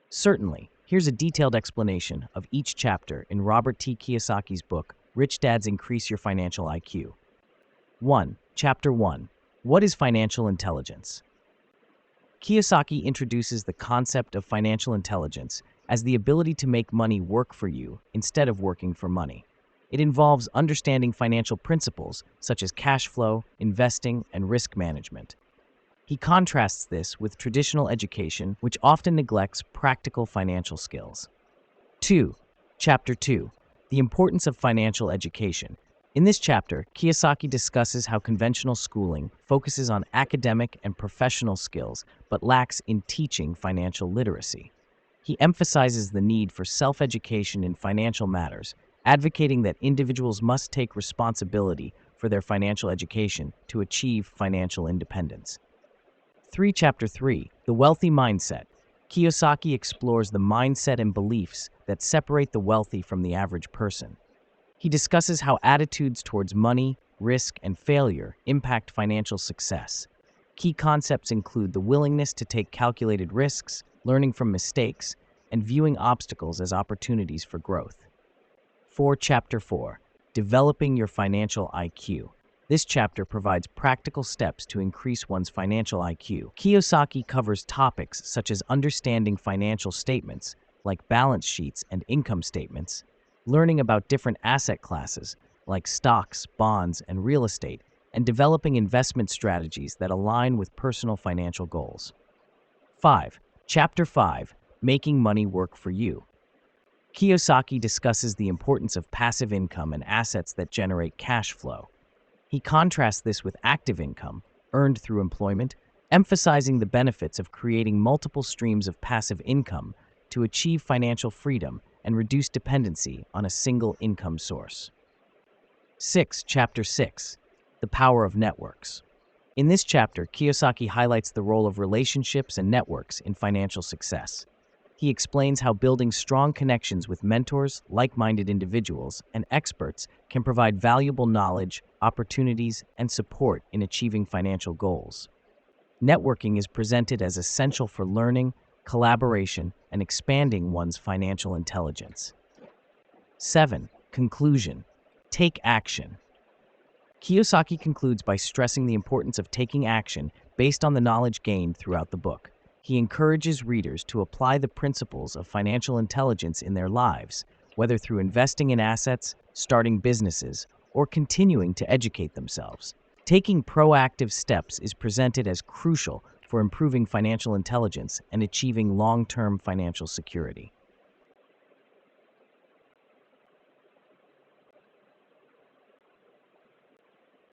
Certainly, here's a detailed explanation of each chapter in Robert T. Kiyosaki's book, Rich Dads Increase Your Financial IQ. 1. Chapter 1. What is financial intelligence? Kiyosaki introduces the concept of financial intelligence as the ability to make money work for you instead of working for money. It involves understanding financial principles such as cash flow, investing, and risk management. He contrasts this with traditional education, which often neglects practical financial skills. 2. Chapter 2. The importance of financial education. In this chapter, Kiyosaki discusses how conventional schooling focuses on academic and professional skills but lacks in teaching financial literacy. He emphasizes the need for self-education in financial matters, advocating that individuals must take responsibility for their financial education to achieve financial independence. 3. Chapter 3. The Wealthy Mindset. Kiyosaki explores the mindset and beliefs that separate the wealthy from the average person. He discusses how attitudes towards money, risk, and failure impact financial success. Key concepts include the willingness to take calculated risks, learning from mistakes, and viewing obstacles as opportunities for growth. 4. Chapter 4. Developing Your Financial IQ. This chapter provides practical steps to increase one's financial IQ. Kiyosaki covers topics such as understanding financial statements, like balance sheets and income statements, learning about different asset classes, like stocks, bonds, and real estate, and developing investment strategies that align with personal financial goals. 5. Chapter 5. Making Money Work for You. Kiyosaki discusses the importance of passive income and assets that generate cash flow. He contrasts this with active income, earned through employment, emphasizing the benefits of creating multiple streams of passive income to achieve financial freedom and reduce dependency on a single income source. 6. Chapter 6. The Power of Networks. In this chapter, Kiyosaki highlights the role of relationships and networks in financial success. He explains how building strong connections with mentors, like-minded individuals, and experts can provide valuable knowledge, opportunities, and support in achieving financial goals. Networking is presented as essential for learning, collaboration, and expanding one's financial intelligence. 7. Conclusion. Take action. Kiyosaki concludes by stressing the importance of taking action based on the knowledge gained throughout the book. He encourages readers to apply the principles of financial intelligence in their lives, whether through investing in assets, starting businesses, or continuing to educate themselves. Taking proactive steps is presented as crucial for improving financial intelligence and achieving long-term financial security.